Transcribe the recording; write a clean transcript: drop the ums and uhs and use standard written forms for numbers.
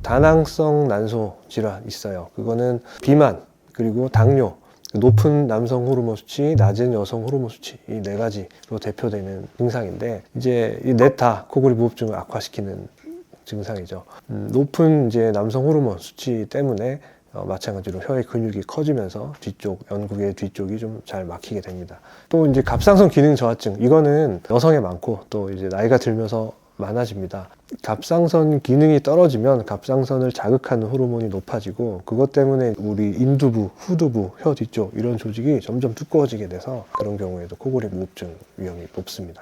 다낭성 난소 질환 있어요. 그거는 비만, 그리고 당뇨, 높은 남성 호르몬 수치, 낮은 여성 호르몬 수치, 이 네 가지로 대표되는 증상인데, 이제 이 넷 다 코골이 무호흡증을 악화시키는 증상이죠. 높은 이제 남성 호르몬 수치 때문에 마찬가지로 혀의 근육이 커지면서 뒤쪽, 연구개 뒤쪽이 좀 잘 막히게 됩니다. 또 이제 갑상선 기능 저하증, 이거는 여성에 많고 또 이제 나이가 들면서 많아집니다. 갑상선 기능이 떨어지면 갑상선을 자극하는 호르몬이 높아지고, 그것 때문에 우리 인두부, 후두부, 혀 뒤쪽 이런 조직이 점점 두꺼워지게 돼서 그런 경우에도 코골이 무호흡증 위험이 높습니다.